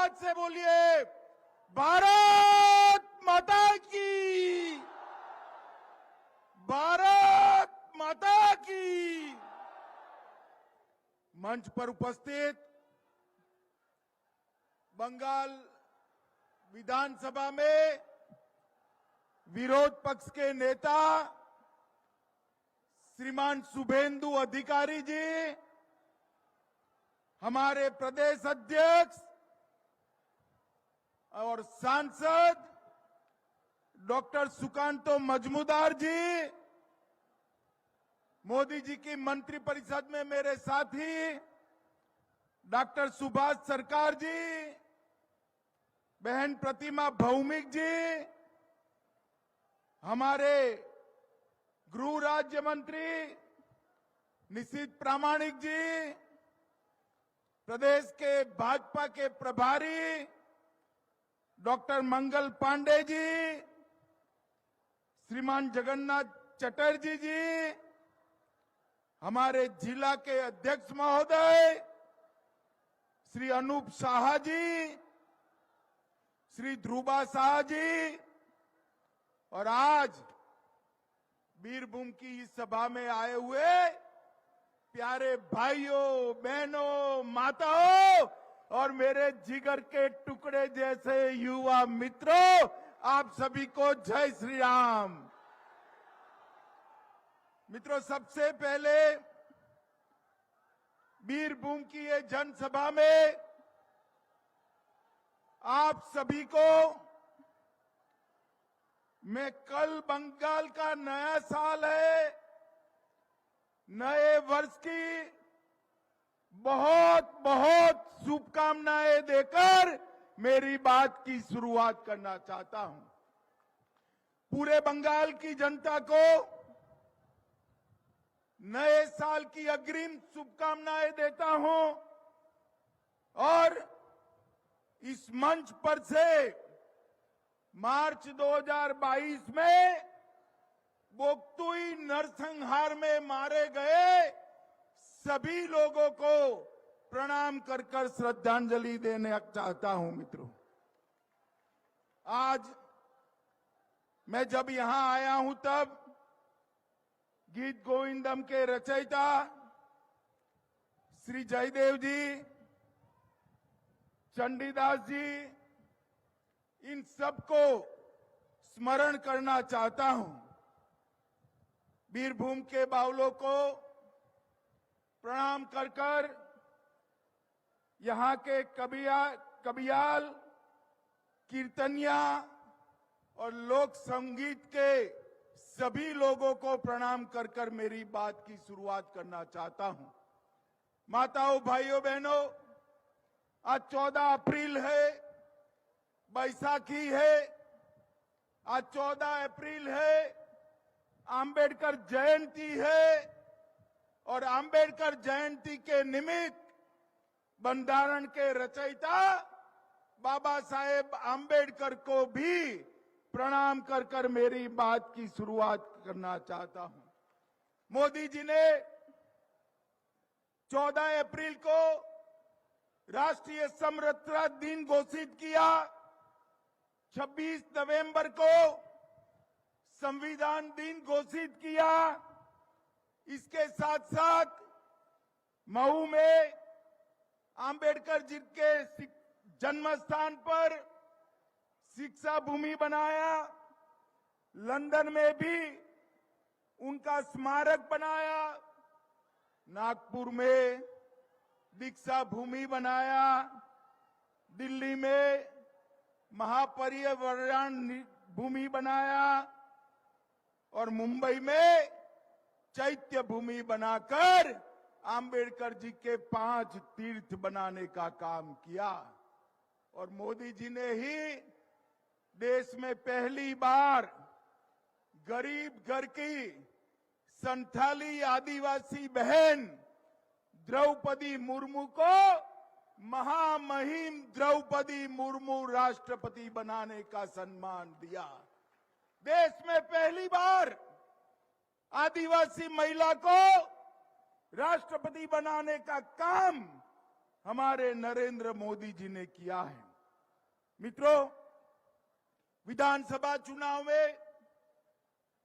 आवाज से बोलिए भारत माता की, भारत माता की। मंच पर उपस्थित बंगाल विधानसभा में विरोध पक्ष के नेता श्रीमान शुभेंदु अधिकारी जी, हमारे प्रदेश अध्यक्ष और सांसद डॉक्टर सुकांतो मजमूदार जी, मोदी जी की मंत्रिपरिषद में मेरे साथी डॉक्टर सुभाष सरकार जी, बहन प्रतिमा भौमिक जी, हमारे गृह राज्य मंत्री निशित प्रामाणिक जी, प्रदेश के भाजपा के प्रभारी डॉक्टर मंगल पांडे जी, श्रीमान जगन्नाथ चटर्जी जी, हमारे जिला के अध्यक्ष महोदय श्री अनूप साहा जी, श्री ध्रुवा शाह जी, और आज बीरभूम की इस सभा में आए हुए प्यारे भाइयों, बहनों, माताओं और मेरे जिगर के टुकड़े जैसे युवा मित्रों, आप सभी को जय श्री राम। मित्रों, सबसे पहले बीरभूम की ये जनसभा में आप सभी को मैं कल बंगाल का नया साल है, नए वर्ष की बहुत बहुत शुभकामनाएं देकर मेरी बात की शुरुआत करना चाहता हूं। पूरे बंगाल की जनता को नए साल की अग्रिम शुभकामनाएं देता हूं और इस मंच पर से मार्च 2022 में बोक्तुई नरसंहार में मारे गए सभी लोगों को प्रणाम कर कर श्रद्धांजलि देना चाहता हूं। मित्रों, आज मैं जब यहां आया हूं तब गीत गोविंदम के रचयिता श्री जयदेव जी, चंडीदास जी, इन सबको स्मरण करना चाहता हूं। बीरभूम के बाउलों को प्रणाम कर कर यहां के कबियाल, कीर्तनिया और लोक संगीत के सभी लोगों को प्रणाम कर कर मेरी बात की शुरुआत करना चाहता हूं। माताओं, भाइयों, बहनों, आज 14 अप्रैल है, बैसाखी है। आज 14 अप्रैल है, अंबेडकर जयंती है और अंबेडकर जयंती के निमित्त बंधारण के रचयिता बाबा साहेब अंबेडकर को भी प्रणाम कर कर मेरी बात की शुरुआत करना चाहता हूं। मोदी जी ने 14 अप्रैल को राष्ट्रीय समरसता दिन घोषित किया। 26 नवंबर को संविधान दिन घोषित किया। इसके साथ साथ मऊ में अंबेडकर जी के जन्म स्थान पर शिक्षा भूमि बनाया। लंदन में भी उनका स्मारक बनाया। नागपुर में दीक्षा भूमि बनाया। दिल्ली में महापरिनिर्वाण भूमि बनाया और मुंबई में चैत्य भूमि बनाकर अंबेडकर जी के 5 तीर्थ बनाने का काम किया। और मोदी जी ने ही देश में पहली बार गरीब घर की संथाली आदिवासी बहन द्रौपदी मुर्मू को महामहिम द्रौपदी मुर्मू राष्ट्रपति बनाने का सम्मान दिया। देश में पहली बार आदिवासी महिला को राष्ट्रपति बनाने का काम हमारे नरेंद्र मोदी जी ने किया है। मित्रों, विधानसभा चुनाव में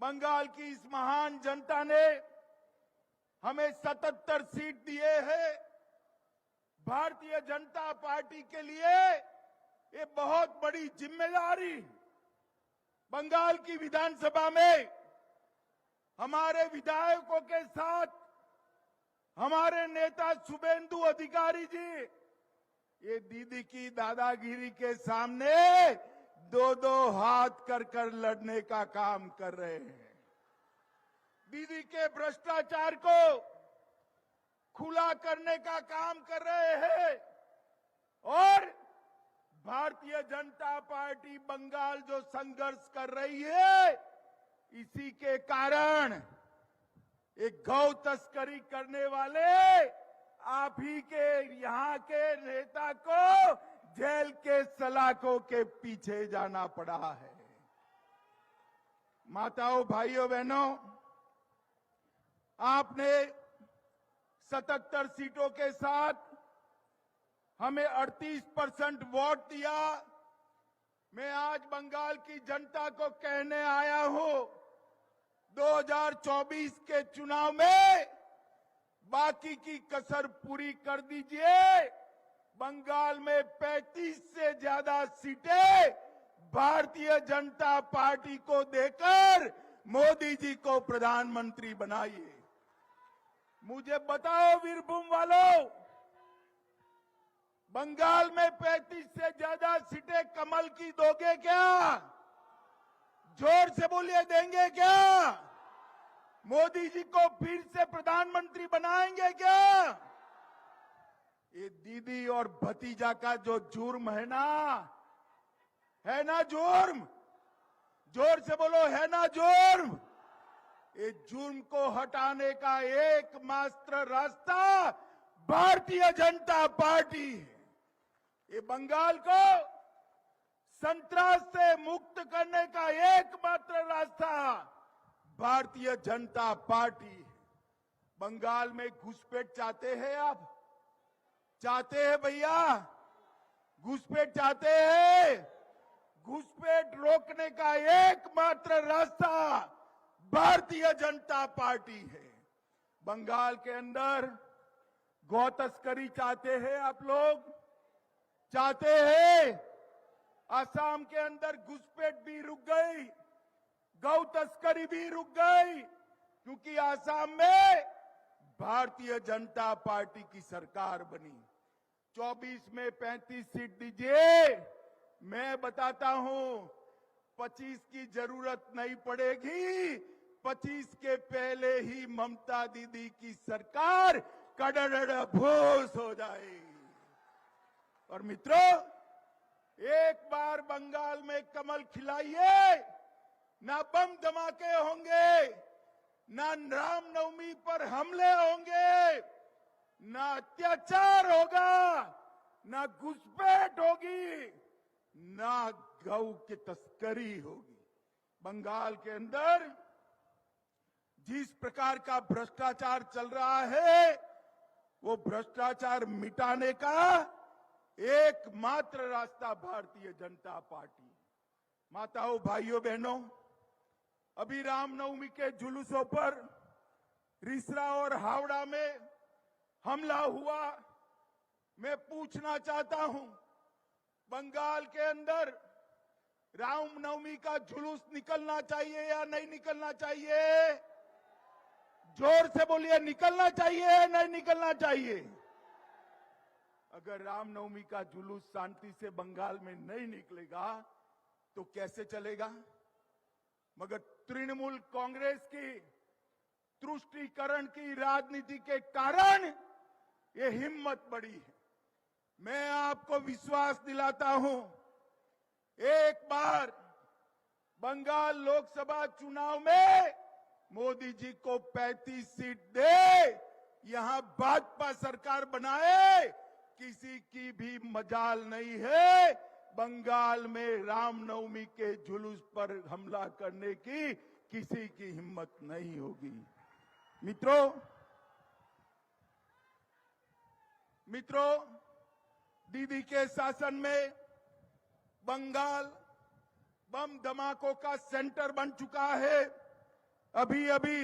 बंगाल की इस महान जनता ने हमें 77 सीट दिए हैं। भारतीय जनता पार्टी के लिए ये बहुत बड़ी जिम्मेदारी। बंगाल की विधानसभा में हमारे विधायकों के साथ हमारे नेता शुभेंदु अधिकारी जी ये दीदी की दादागिरी के सामने दो दो हाथ कर लड़ने का काम कर रहे हैं। दीदी के भ्रष्टाचार को खुला करने का काम कर रहे हैं और भारतीय जनता पार्टी बंगाल जो संघर्ष कर रही है, इसी के कारण एक गौ तस्करी करने वाले आप ही के यहां के नेता को जेल के सलाखों के पीछे जाना पड़ा है। माताओं, भाइयों, बहनों, आपने 77 सीटों के साथ हमें 38% वोट दिया। मैं आज बंगाल की जनता को कहने आया हूं, 2024 के चुनाव में बाकी की कसर पूरी कर दीजिए। बंगाल में 35 से ज्यादा सीटें भारतीय जनता पार्टी को देकर मोदी जी को प्रधानमंत्री बनाइए। मुझे बताओ वीरभूम वालों, बंगाल में 35 से ज्यादा सीटें कमल की दोगे क्या? जोर से बोलिए, देंगे क्या? मोदी जी को फिर से प्रधानमंत्री बनाएंगे क्या? ये दीदी और भतीजा का जो जुर्म है ना जुर्म? जोर से बोलो, है ना जुर्म? ये जुर्म को हटाने का एकमात्र रास्ता भारतीय जनता पार्टी है। ये बंगाल को संतरास से मुक्त करने का एकमात्र रास्ता भारतीय जनता पार्टी है। बंगाल में घुसपैठ चाहते हैं आप? चाहते हैं भैया? घुसपैठ चाहते हैं? घुसपैठ रोकने का एकमात्र रास्ता भारतीय जनता पार्टी है। बंगाल के अंदर गौ तस्करी चाहते हैं आप लोग? चाहते हैं? असम के अंदर घुसपैठ भी रुक गई, गौ तस्करी भी रुक गई, क्योंकि असम में भारतीय जनता पार्टी की सरकार बनी। 24 में 35 सीट दीजिए, मैं बताता हूं 25 की जरूरत नहीं पड़ेगी। 25 के पहले ही ममता दीदी की सरकार कड़ड़ भूस हो जाएगी। और मित्रों, एक बार बंगाल में कमल खिलाइए, ना बम धमाके होंगे, ना रामनवमी पर हमले होंगे, ना अत्याचार होगा, ना घुसपैठ होगी, ना गौ की तस्करी होगी। बंगाल के अंदर जिस प्रकार का भ्रष्टाचार चल रहा है, वो भ्रष्टाचार मिटाने का एकमात्र रास्ता भारतीय जनता पार्टी। माताओं, भाइयों, बहनों, अभी रामनवमी के जुलूसों पर रिसरा और हावड़ा में हमला हुआ। मैं पूछना चाहता हूं, बंगाल के अंदर रामनवमी का जुलूस निकलना चाहिए या नहीं निकलना चाहिए? जोर से बोलिए, निकलना चाहिए या नहीं निकलना चाहिए? अगर रामनवमी का जुलूस शांति से बंगाल में नहीं निकलेगा तो कैसे चलेगा? मगर तृणमूल कांग्रेस की तुष्टीकरण की राजनीति के कारण ये हिम्मत बढ़ी है। मैं आपको विश्वास दिलाता हूं, एक बार बंगाल लोकसभा चुनाव में मोदी जी को 35 सीट दे, यहां भाजपा सरकार बनाए, किसी की भी मजाल नहीं है बंगाल में रामनवमी के जुलूस पर हमला करने की। किसी की हिम्मत नहीं होगी। मित्रों, दीदी के शासन में बंगाल बम धमाकों का सेंटर बन चुका है। अभी अभी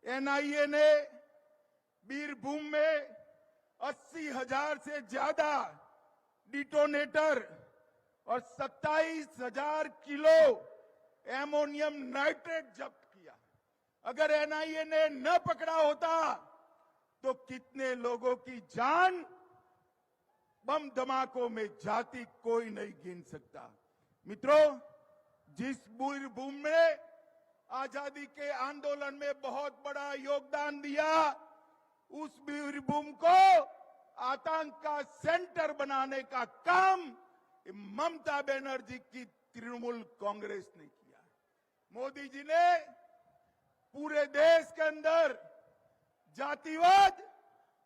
एनआईए ने बीरभूम में 80,000 से ज्यादा डिटोनेटर और 27,000 किलो एमोनियम नाइट्रेट जब्त किया। अगर एनआईए ने न पकड़ा होता तो कितने लोगों की जान बम धमाकों में जाती कोई नहीं गिन सकता। मित्रों, जिस बीरभूम में आजादी के आंदोलन में बहुत बड़ा योगदान दिया, उस बीरभूम को आतंक का सेंटर बनाने का काम ममता बनर्जी की तृणमूल कांग्रेस ने किया है। मोदी जी ने पूरे देश के अंदर जातिवाद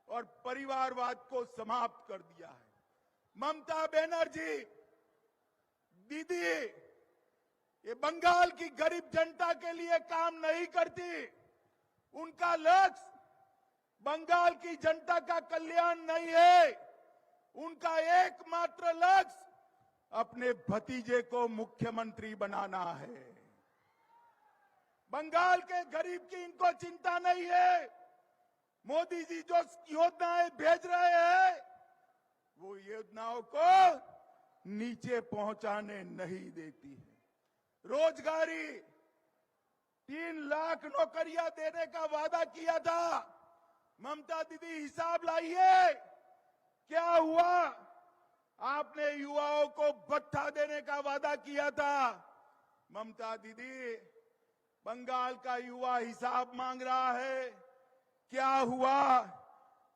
और परिवारवाद को समाप्त कर दिया है। ममता बनर्जी दीदी ये बंगाल की गरीब जनता के लिए काम नहीं करती। उनका लक्ष्य बंगाल की जनता का कल्याण नहीं है। उनका एकमात्र लक्ष्य अपने भतीजे को मुख्यमंत्री बनाना है। बंगाल के गरीब की इनको चिंता नहीं है। मोदी जी जो योजनाएं भेज रहे हैं वो योजनाओं को नीचे पहुंचाने नहीं देती है। रोजगारी 3 लाख नौकरियां देने का वादा किया था। ममता दीदी हिसाब लाइए क्या हुआ। आपने युवाओं को भत्ता देने का वादा किया था। ममता दीदी बंगाल का युवा हिसाब मांग रहा है, क्या हुआ।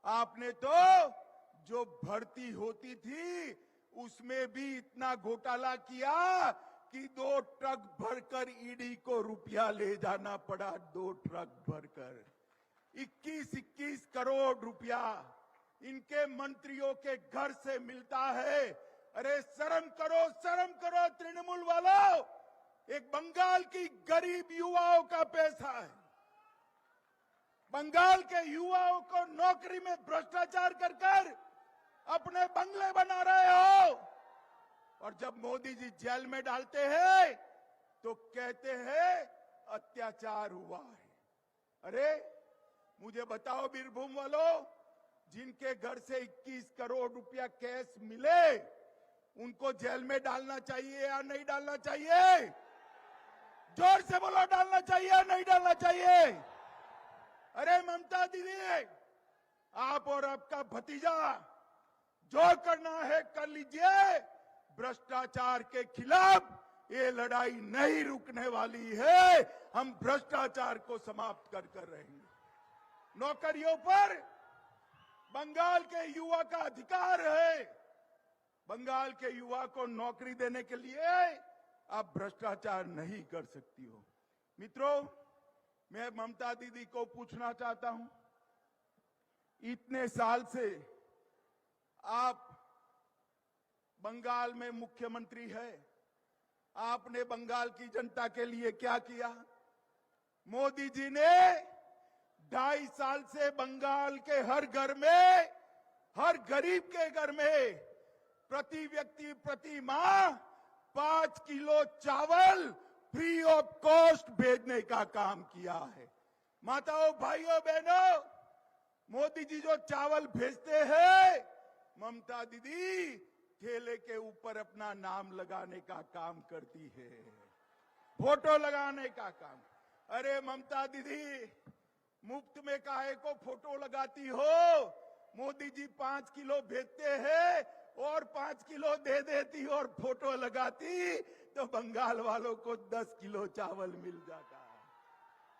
आपने तो जो भर्ती होती थी उसमें भी इतना घोटाला किया कि 2 ट्रक भरकर ईडी को रुपया ले जाना पड़ा। 2 ट्रक भरकर 21-21 करोड़ रुपया इनके मंत्रियों के घर से मिलता है। अरे शर्म करो तृणमूल वालों। एक बंगाल की गरीब युवाओं का पैसा है। बंगाल के युवाओं को नौकरी में भ्रष्टाचार कर अपने बंगले बना रहे हो। और जब मोदी जी जेल में डालते हैं तो कहते हैं अत्याचार हुआ है। अरे मुझे बताओ बीरभूम वालों, जिनके घर से 21 करोड़ रुपया कैश मिले उनको जेल में डालना चाहिए या नहीं डालना चाहिए? जोर से बोलो, डालना चाहिए या नहीं डालना चाहिए? अरे ममता दीदी, आप और आपका भतीजा जो करना है कर लीजिए। भ्रष्टाचार के खिलाफ ये लड़ाई नहीं रुकने वाली है। हम भ्रष्टाचार को समाप्त कर रहेंगे। नौकरियों पर बंगाल के युवा का अधिकार है। बंगाल के युवा को नौकरी देने के लिए आप भ्रष्टाचार नहीं कर सकती हो। मित्रों, मैं ममता दीदी को पूछना चाहता हूं, इतने साल से आप बंगाल में मुख्यमंत्री है, आपने बंगाल की जनता के लिए क्या किया? मोदी जी ने 2.5 साल से बंगाल के हर घर में, हर गरीब के घर में प्रति व्यक्ति प्रति माह 5 किलो चावल फ्री ऑफ कॉस्ट भेजने का काम किया है। माताओं, भाइयों, बहनों, मोदी जी जो चावल भेजते हैं, ममता दीदी ठेले के ऊपर अपना नाम लगाने का काम करती है, फोटो लगाने का काम। अरे ममता दीदी, मुफ्त में काहे को फोटो लगाती हो? मोदी जी 5 किलो भेजते हैं और 5 किलो दे देती और फोटो लगाती तो बंगाल वालों को 10 किलो चावल मिल जाता।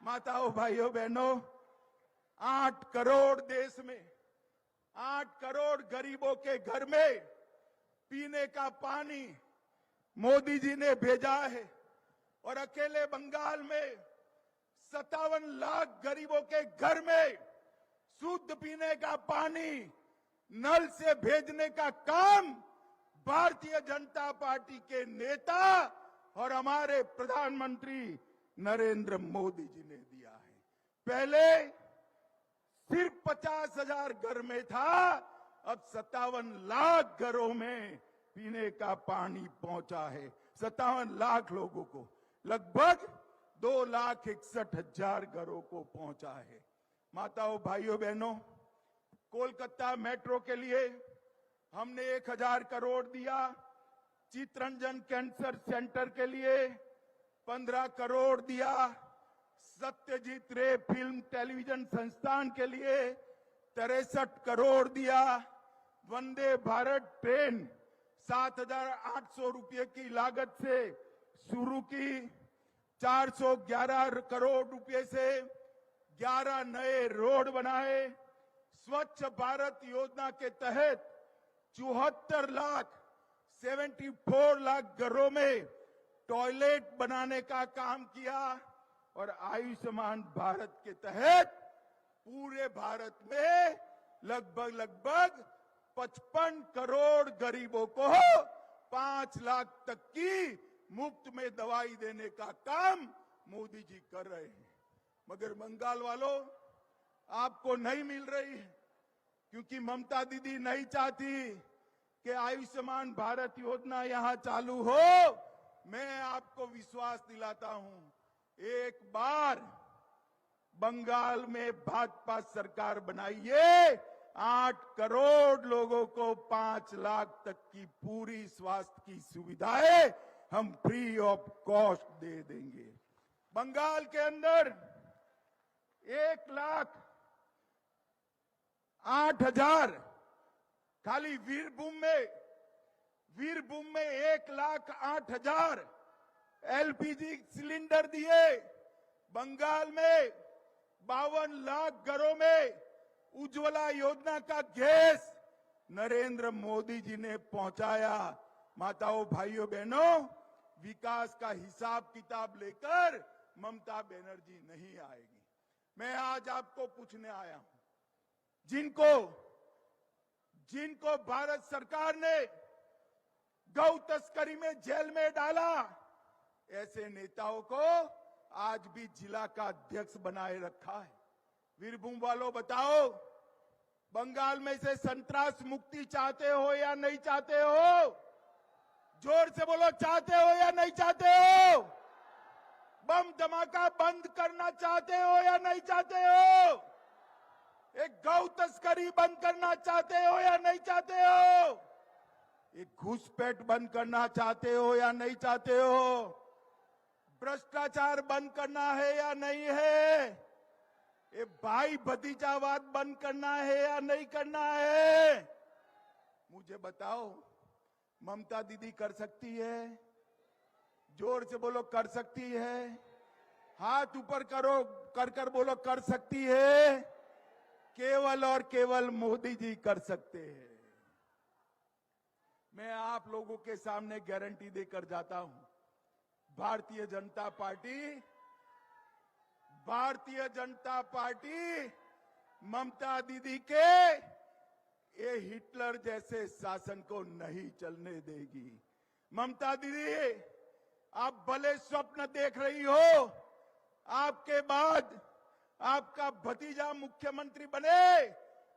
माताओं, भाइयों, बहनों, 8 करोड़ देश में 8 करोड़ गरीबों के घर में पीने का पानी मोदी जी ने भेजा है। और अकेले बंगाल में 57 लाख गरीबों के घर में शुद्ध पीने का पानी नल से भेजने का काम भारतीय जनता पार्टी के नेता और हमारे प्रधानमंत्री नरेंद्र मोदी जी ने दिया है। पहले सिर्फ 50,000 घर में था, अब 57 लाख घरों में पीने का पानी पहुंचा है 57 लाख लोगों को, लगभग 2,61,000 घरों को पहुंचा है। माताओं, भाइयों, बहनों, कोलकाता मेट्रो के लिए हमने 1,000 करोड़ दिया। चितरंजन कैंसर सेंटर के लिए 15 करोड़ दिया। सत्यजीत रे फिल्म टेलीविजन संस्थान के लिए 63 करोड़ दिया। वंदे भारत ट्रेन 7,800 रुपये की लागत से शुरू की, 411 करोड़ रुपए से 11 नए रोड बनाए। स्वच्छ भारत योजना के तहत 74 लाख घरों में टॉयलेट बनाने का काम किया और आयुष्मान भारत के तहत पूरे भारत में लगभग 55 करोड़ गरीबों को 5 लाख तक की मुफ्त में दवाई देने का काम मोदी जी कर रहे हैं। मगर बंगाल वालों, आपको नहीं मिल रही है क्योंकि ममता दीदी नहीं चाहती कि आयुष्मान भारत योजना यहां चालू हो। मैं आपको विश्वास दिलाता हूं, एक बार बंगाल में भाजपा सरकार बनाइए, 8 करोड़ लोगों को 5 लाख तक की पूरी स्वास्थ्य की सुविधाएं हम फ्री ऑफ कॉस्ट दे देंगे। बंगाल के अंदर 1,08,000 खाली वीरभूम में 1,08,000 एलपीजी सिलेंडर दिए। बंगाल में 52 लाख घरों में उज्ज्वला योजना का गैस नरेंद्र मोदी जी ने पहुंचाया। माताओं, भाइयों, बहनों, विकास का हिसाब किताब लेकर ममता बनर्जी नहीं आएगी। मैं आज आपको पूछने आया हूं, जिनको भारत सरकार ने गौ तस्करी में जेल में डाला, ऐसे नेताओं को आज भी जिला का अध्यक्ष बनाए रखा है। वीरभूम वालों, बताओ, बंगाल में से संतरास मुक्ति चाहते हो या नहीं चाहते हो? जोर से बोलो, चाहते हो या नहीं चाहते हो? बम धमाका बंद करना चाहते हो या नहीं चाहते हो? एक गौ तस्करी बंद करना चाहते हो या नहीं चाहते हो? एक घुसपैठ बंद करना चाहते हो या नहीं चाहते हो? भ्रष्टाचार बंद करना है या नहीं है? ये भाई भतीजावाद बंद करना है या नहीं करना है? मुझे बताओ, ममता दीदी कर सकती है? जोर से बोलो, कर सकती है? हाथ ऊपर करो, कर बोलो, कर सकती है? केवल और केवल मोदी जी कर सकते हैं। मैं आप लोगों के सामने गारंटी देकर जाता हूं, भारतीय जनता पार्टी ममता दीदी के ये हिटलर जैसे शासन को नहीं चलने देगी। ममता दीदी, आप भले स्वप्न देख रही हो, आपके बाद आपका भतीजा मुख्यमंत्री बने।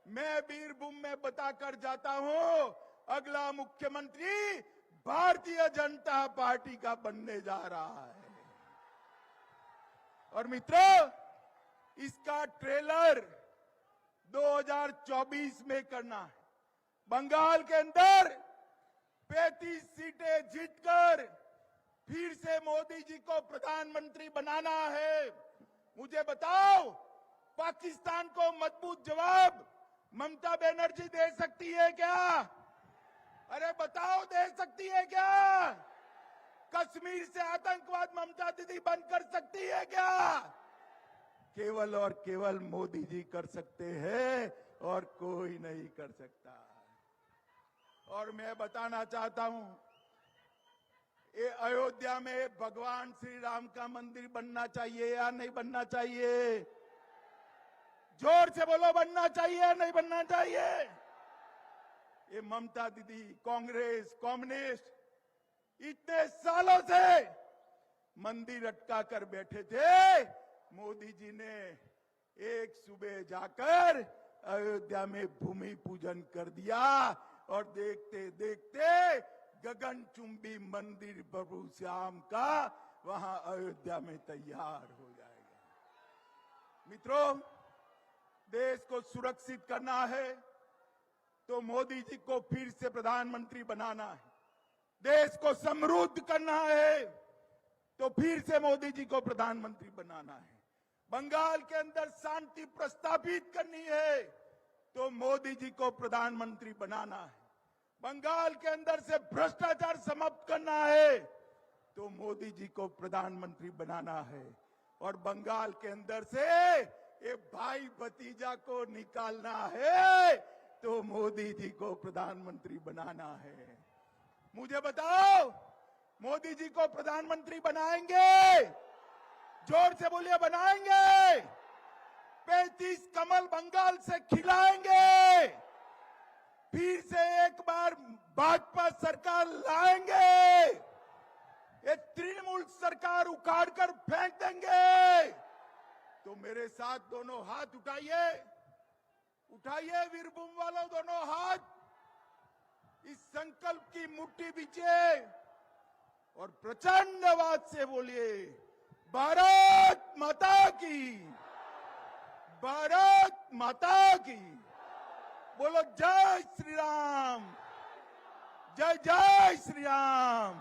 मैं बीरभूम में बताकर जाता हूं, अगला मुख्यमंत्री भारतीय जनता पार्टी का बनने जा रहा है। और मित्रों, इसका ट्रेलर 2024 में करना है। बंगाल के अंदर 35 सीटें जीतकर फिर से मोदी जी को प्रधानमंत्री बनाना है। मुझे बताओ, पाकिस्तान को मजबूत जवाब ममता बनर्जी दे सकती है क्या? अरे बताओ, दे सकती है क्या? कश्मीर से आतंकवाद ममता दीदी बंद कर सकती है क्या? केवल और केवल मोदी जी कर सकते हैं और कोई नहीं कर सकता। और मैं बताना चाहता हूं, ये अयोध्या में भगवान श्री राम का मंदिर बनना चाहिए या नहीं बनना चाहिए? जोर से बोलो, बनना चाहिए या नहीं बनना चाहिए? ये ममता दीदी, कांग्रेस, कम्युनिस्ट इतने सालों से मंदिर अटका कर बैठे थे। मोदी जी ने एक सुबह जाकर अयोध्या में भूमि पूजन कर दिया और देखते देखते गगनचुंबी मंदिर प्रभु श्याम का वहां अयोध्या में तैयार हो जाएगा। मित्रों, देश को सुरक्षित करना है तो मोदी जी को फिर से प्रधानमंत्री बनाना है। देश को समृद्ध करना है तो फिर से मोदी जी को प्रधानमंत्री बनाना है। बंगाल के अंदर शांति प्रस्तावित करनी है तो मोदी जी को प्रधानमंत्री बनाना है। बंगाल के अंदर से भ्रष्टाचार समाप्त करना है तो मोदी जी को प्रधानमंत्री बनाना है। और बंगाल के अंदर से ये भाई भतीजा को निकालना है तो मोदी जी को प्रधानमंत्री बनाना है। मुझे बताओ, मोदी जी को प्रधानमंत्री बनाएंगे? जोर से बोलिए, बनाएंगे? 35 कमल बंगाल से खिलाएंगे? फिर से एक बार भाजपा सरकार लाएंगे? ये तृणमूल सरकार उखाड़ कर फेंक देंगे? तो मेरे साथ दोनों हाथ उठाइए, उठाइए वीरभूम वालों, दोनों हाथ इस संकल्प की मुट्ठी बीचिए और प्रचंड आवाज से बोलिए, भारत माता की, भारत माता की। बोलो जय श्री राम, जय जय श्री राम।